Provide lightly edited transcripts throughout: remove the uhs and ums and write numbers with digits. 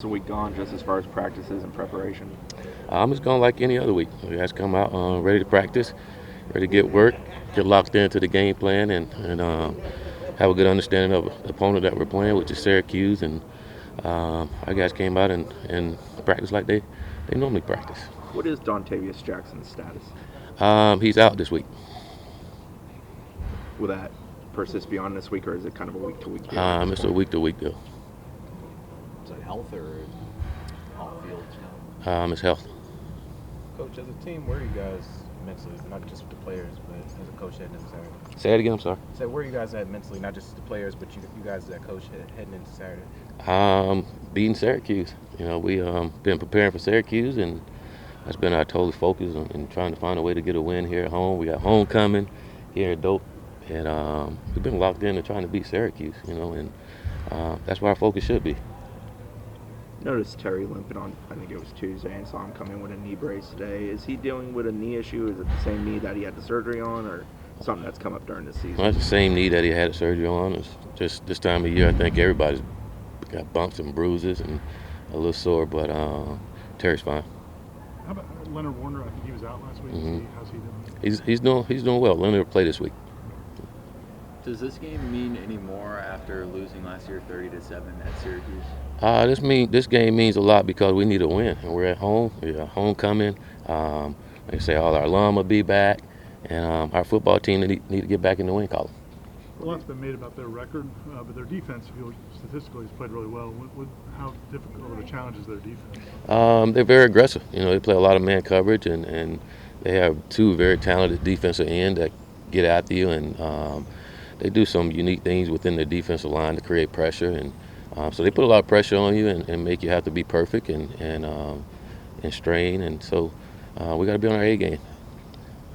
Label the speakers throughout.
Speaker 1: A week gone just as far as practices and preparation?
Speaker 2: I'm just going like any other week. You guys come out ready to practice, ready to get work, get locked into the game plan, and have a good understanding of the opponent that we're playing, which is Syracuse. And our guys came out and practiced like they normally practice.
Speaker 1: What is Dontavius Jackson's status?
Speaker 2: He's out this week.
Speaker 1: Will that persist beyond this week, or is it kind of a week to week deal?
Speaker 2: It's a week to week deal.
Speaker 3: Is it health or off field?
Speaker 2: It's health.
Speaker 3: Coach, as a team, where are you guys mentally? Not just with the players, but as a coach heading into Saturday.
Speaker 2: Say it again. I'm sorry.
Speaker 3: So where are you guys at mentally? Not just the players, but you guys as a coach heading into Saturday.
Speaker 2: Beating Syracuse. We been preparing for Syracuse, and that's been our total focus in trying to find a way to get a win here at home. We got homecoming here at Dope, and we've been locked in to trying to beat Syracuse. And that's where our focus should be.
Speaker 1: Noticed Terry limping on, I think it was Tuesday, and saw him come in with a knee brace today. Is he dealing with a knee issue? Is it the same knee that he had the surgery on, or something that's come up during the season?
Speaker 2: Well, it's the same knee that he had surgery on. It's just this time of year, I think everybody's got bumps and bruises and a little sore, but Terry's fine.
Speaker 4: How about Leonard Warner? I think he was out last week.
Speaker 2: Mm-hmm.
Speaker 4: How's he doing?
Speaker 2: He's doing well. Leonard will play this week.
Speaker 5: Does this game mean any more after losing last year 30-7 at Syracuse?
Speaker 2: This game means a lot because we need a win, and we're at home. We're at homecoming. Like I say, all our alum will be back, and our football team need to get back in the win column.
Speaker 4: A lot's been made about their record, but their defense, statistically, has played really well. How difficult of a challenge is their defense?
Speaker 2: They're very aggressive. They play a lot of man coverage, and they have two very talented defensive ends that get after you, and they do some unique things within their defensive line to create pressure, and so they put a lot of pressure on you and make you have to be perfect and strain, and so we got to be on our A game.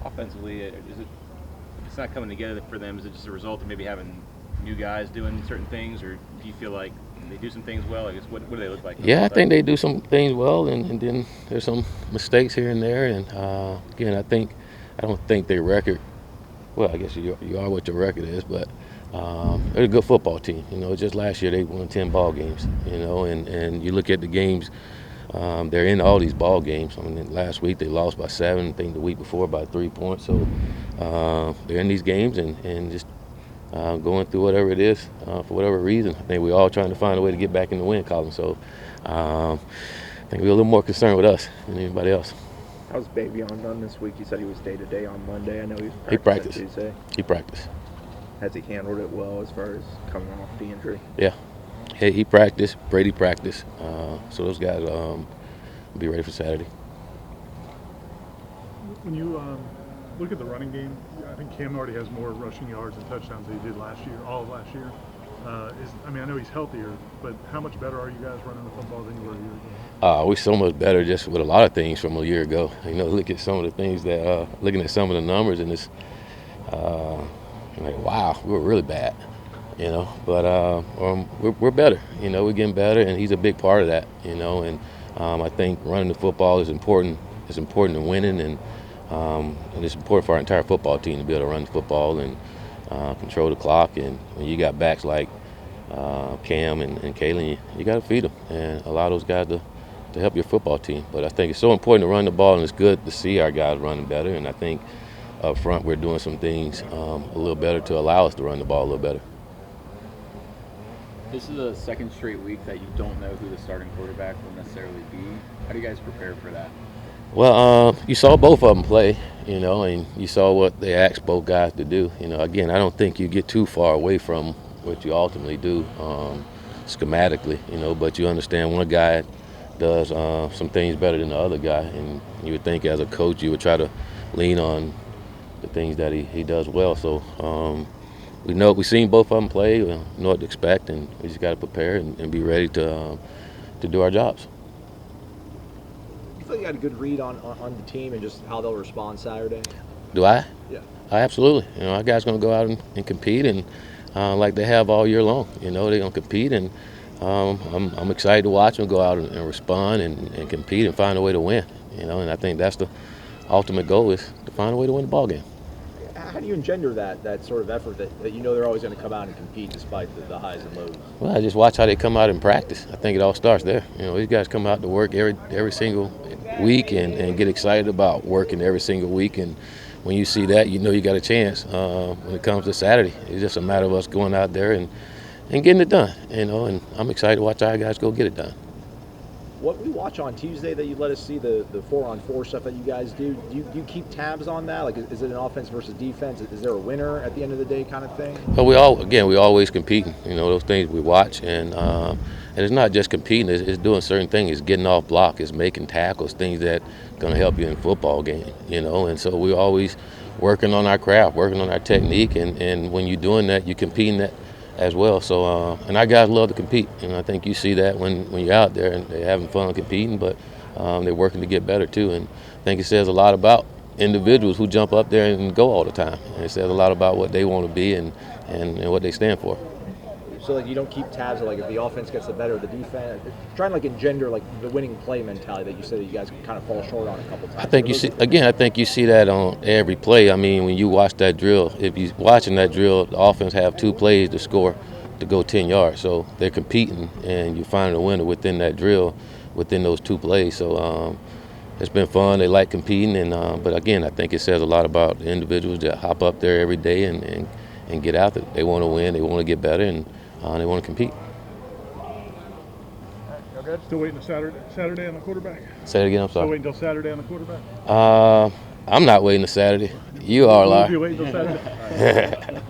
Speaker 6: Offensively, it's not coming together for them? Is it just a result of maybe having new guys doing certain things, or do you feel like they do some things well? I guess what do they look like?
Speaker 2: Yeah, I think they do some things well, and then there's some mistakes here and there, and again, I don't think their record. Well, I guess you are what your record is, but they're a good football team. Just last year they won 10 ball games. And you look at the games, they're in all these ball games. Last week they lost by 7. I think the week before by 3 points. So they're in these games and just going through whatever it is for whatever reason. I think we're all trying to find a way to get back in the win column. So I think we're a little more concerned with us than anybody else.
Speaker 1: How's Baby on done this week? You said he was day to day on Monday. I know
Speaker 2: he practiced
Speaker 1: Tuesday.
Speaker 2: He practiced.
Speaker 1: Has he handled it well as far as coming off the injury?
Speaker 2: Yeah. He practiced. Brady practiced. So those guys will be ready for Saturday.
Speaker 4: When you look at the running game, I think Cam already has more rushing yards and touchdowns than he did last year, all of last year. I know he's healthier, but how much better are you guys running the football than you were a year ago?
Speaker 2: We're so much better just with a lot of things from a year ago. Look at some of the things that, looking at some of the numbers, and it's like, wow, we were really bad, But we're better, we're getting better, and he's a big part of that, And I think running the football is important. It's important to winning, and it's important for our entire football team to be able to run the football and control the clock. And when you got backs like Cam and Kalen, you got to feed them and allow those guys to help your football team. But I think it's so important to run the ball, and it's good to see our guys running better. And I think up front we're doing some things a little better to allow us to run the ball a little better.
Speaker 5: This is the second straight week that you don't know who the starting quarterback will necessarily be. How do you guys prepare for that?
Speaker 2: Well, you saw both of them play, and you saw what they asked both guys to do. Again, I don't think you get too far away from what you ultimately do schematically, but you understand one guy does some things better than the other guy, and you would think as a coach you would try to lean on the things that he does well. So we've seen both of them play, we know what to expect, and we just got to prepare and be ready to do our jobs.
Speaker 7: You feel like you got a good read on the team and just how they'll respond Saturday?
Speaker 2: Do I?
Speaker 7: Yeah.
Speaker 2: Absolutely. Our guys going to go out and compete, and like they have all year long. They're going to compete, and I'm excited to watch them go out and respond and compete and find a way to win. And I think that's the ultimate goal, is to find a way to win the ball game.
Speaker 7: How do you engender that sort of effort that you know they're always going to come out and compete despite the highs and lows?
Speaker 2: Well, I just watch how they come out in practice. I think it all starts there. You know, these guys come out to work every single week and get excited about working every single week. And when you see that, you know you got a chance when it comes to Saturday. It's just a matter of us going out there and getting it done. You know, and I'm excited to watch our guys go get it done.
Speaker 7: What we watch on Tuesday that you let us see, the 4-on-4 stuff that you guys do, do you keep tabs on that? Like, is it an offense versus defense? Is there a winner at the end of the day kind of thing?
Speaker 2: But we always competing. You know, those things we watch, and it's not just competing. It's doing certain things. It's getting off block. It's making tackles, things that going to help you in a football game. You know, and so we're always working on our craft, working on our technique, and when you're doing that, you're competing that as well. So and our guys love to compete, and I think you see that when you're out there and they're having fun competing, but they're working to get better too. And I think it says a lot about individuals who jump up there and go all the time. And it says a lot about what they want to be and what they stand for.
Speaker 7: So like you don't keep tabs of like if the offense gets the better of the defense, trying to like engender like the winning play mentality that you said that you guys kind of fall short on a couple times.
Speaker 2: I think you see that on every play. I mean, when you watch that drill, if you're watching that drill, the offense have 2 plays to score to go 10 yards. So they're competing, and you're finding a winner within that drill, within those 2 plays. So it's been fun. They like competing, and but again, I think it says a lot about the individuals that hop up there every day and get out there. They want to win. They want to get better, and they want to compete.
Speaker 4: Y'all good? Still waiting to Saturday on the quarterback?
Speaker 2: Say it again, I'm
Speaker 4: Still
Speaker 2: sorry.
Speaker 4: waiting until Saturday on the quarterback?
Speaker 2: I'm not waiting to Saturday. You are, Larry.
Speaker 4: You waiting until Saturday?